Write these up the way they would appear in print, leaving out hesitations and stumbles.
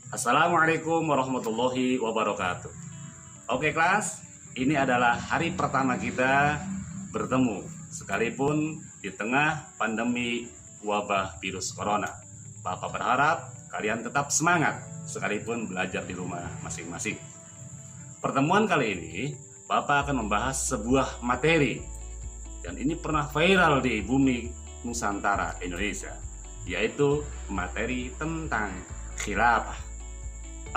Assalamualaikum warahmatullahi wabarakatuh. Oke kelas, ini adalah hari pertama kita bertemu sekalipun di tengah pandemi wabah virus corona. Bapak berharap kalian tetap semangat sekalipun belajar di rumah masing-masing. Pertemuan kali ini Bapak akan membahas sebuah materi dan ini pernah viral di bumi Nusantara Indonesia, yaitu materi tentang khilafah.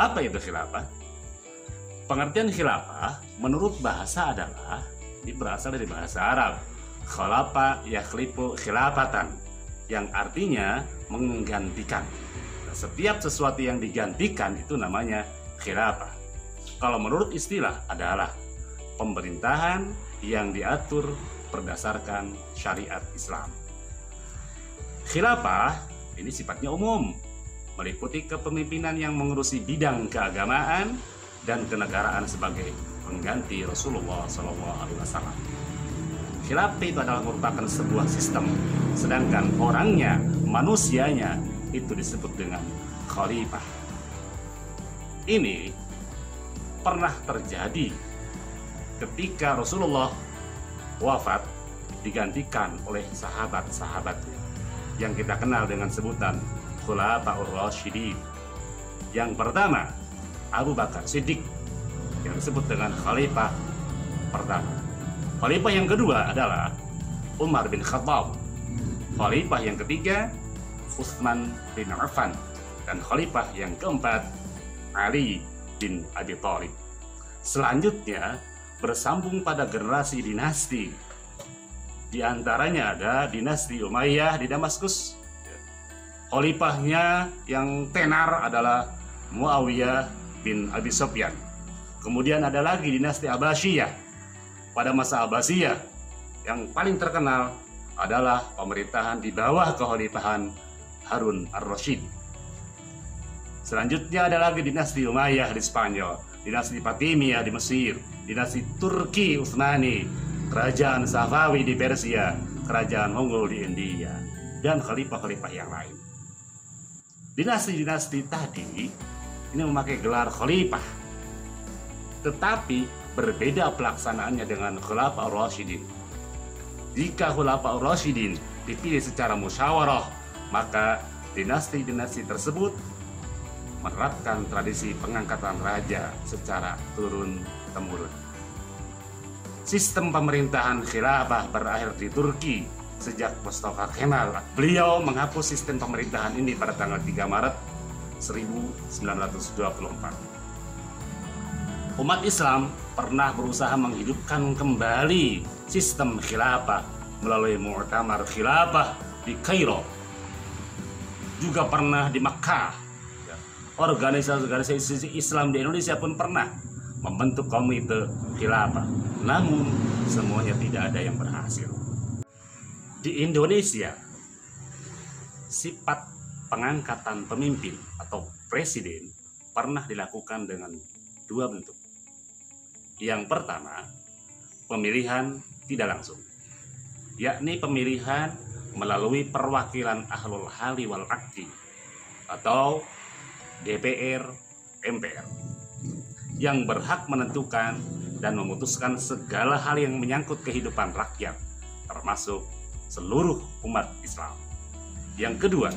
Apa itu khilafah? Pengertian khilafah menurut bahasa adalah berasal dari bahasa Arab. Khalafa yakhlifu khilafatan, yang artinya menggantikan. Nah, setiap sesuatu yang digantikan itu namanya khilafah. Kalau menurut istilah adalah pemerintahan yang diatur berdasarkan syariat Islam. Khilafah ini sifatnya umum, meliputi kepemimpinan yang mengurusi bidang keagamaan dan kenegaraan sebagai pengganti Rasulullah SAW. Khilafah itu adalah merupakan sebuah sistem, sedangkan orangnya, manusianya itu disebut dengan khalifah. Ini pernah terjadi ketika Rasulullah wafat digantikan oleh sahabat-sahabatnya yang kita kenal dengan sebutan Khulafaur Rasyidin. Yang pertama, Abu Bakar Siddiq, yang disebut dengan Khalifah pertama. Khalifah yang kedua adalah Umar bin Khattab. Khalifah yang ketiga, Utsman bin Affan. Dan Khalifah yang keempat, Ali bin Abi Thalib. Selanjutnya bersambung pada generasi dinasti. Di antaranya ada dinasti Umayyah di Damaskus. Khalifahnya yang tenar adalah Muawiyah bin Abi Sufyan. Kemudian ada lagi dinasti Abbasiyah. Pada masa Abbasiyah yang paling terkenal adalah pemerintahan di bawah kekhalifahan Harun ar-Rasyid. Selanjutnya ada lagi dinasti Umayyah di Spanyol, dinasti Fatimiyah di Mesir, dinasti Turki Utsmani, kerajaan Safawi di Persia, kerajaan Mongol di India, dan khalifah-khalifah yang lain. Dinasti-dinasti tadi ini memakai gelar khalifah, tetapi berbeda pelaksanaannya dengan Khulafaur Rasyidin. Jika Khulafaur Rasyidin dipilih secara musyawarah, maka dinasti-dinasti tersebut menerapkan tradisi pengangkatan raja secara turun-temurun. Sistem pemerintahan khilafah berakhir di Turki sejak Mustafa Kemal. Beliau menghapus sistem pemerintahan ini pada tanggal 3 Maret 1924. Umat Islam pernah berusaha menghidupkan kembali sistem khilafah melalui Mu'tamar Khilafah di Kairo. Juga pernah di Makkah. Organisasi Islam di Indonesia pun pernah membentuk komite khilafah. Namun semuanya tidak ada yang berhasil. Di Indonesia, sifat pengangkatan pemimpin atau presiden pernah dilakukan dengan dua bentuk. Yang pertama, pemilihan tidak langsung, yakni pemilihan melalui perwakilan ahlul hali wal aqdi atau DPR, MPR, yang berhak menentukan dan memutuskan segala hal yang menyangkut kehidupan rakyat, termasuk seluruh umat Islam. Yang kedua,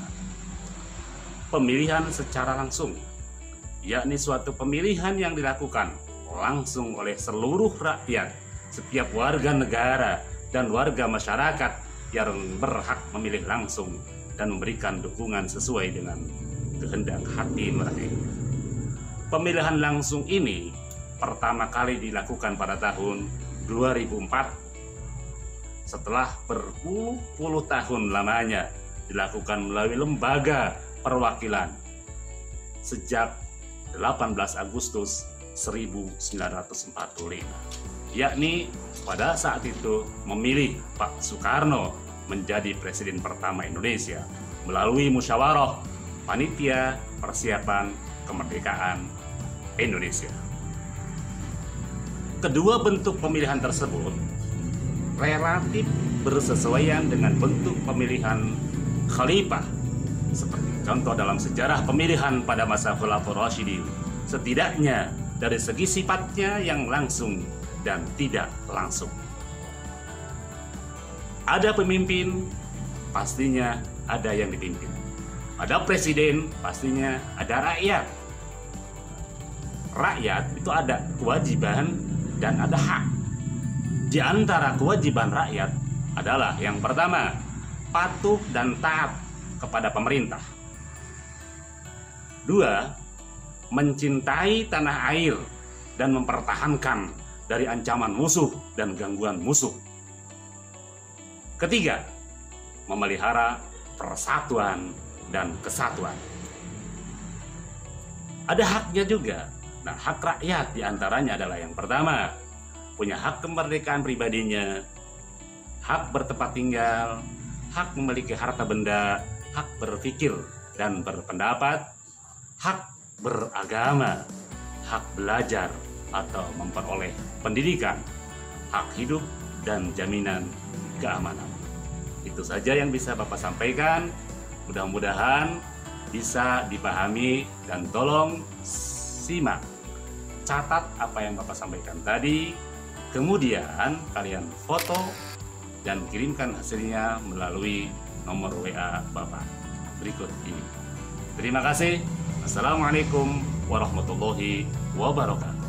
pemilihan secara langsung, yakni suatu pemilihan yang dilakukan langsung oleh seluruh rakyat, setiap warga negara dan warga masyarakat yang berhak memilih langsung dan memberikan dukungan sesuai dengan kehendak hati mereka. Pemilihan langsung ini pertama kali dilakukan pada tahun 2004 setelah berpuluh-puluh tahun lamanya dilakukan melalui lembaga perwakilan sejak 18 Agustus 1945, yakni pada saat itu memilih Pak Soekarno menjadi presiden pertama Indonesia melalui musyawarah Panitia Persiapan Kemerdekaan Indonesia. Kedua bentuk pemilihan tersebut relatif bersesuaian dengan bentuk pemilihan khalifah seperti contoh dalam sejarah pemilihan pada masa Khulafaur Rasyidin, setidaknya dari segi sifatnya yang langsung dan tidak langsung. Ada pemimpin, pastinya ada yang dipimpin. Ada presiden, pastinya ada rakyat. Rakyat itu ada kewajiban dan ada hak. Di antara kewajiban rakyat adalah yang pertama, patuh dan taat kepada pemerintah. Dua, mencintai tanah air dan mempertahankan dari ancaman musuh dan gangguan musuh. Ketiga, memelihara persatuan dan kesatuan. Ada haknya juga. Nah, hak rakyat diantaranya adalah yang pertama, punya hak kemerdekaan pribadinya, hak bertempat tinggal, hak memiliki harta benda, hak berpikir dan berpendapat, hak beragama, hak belajar atau memperoleh pendidikan, hak hidup dan jaminan keamanan. Itu saja yang bisa Bapak sampaikan. Mudah-mudahan bisa dipahami dan tolong simak, catat apa yang Bapak sampaikan tadi. Kemudian kalian foto dan kirimkan hasilnya melalui nomor WA Bapak berikut ini. Terima kasih. Assalamualaikum warahmatullahi wabarakatuh.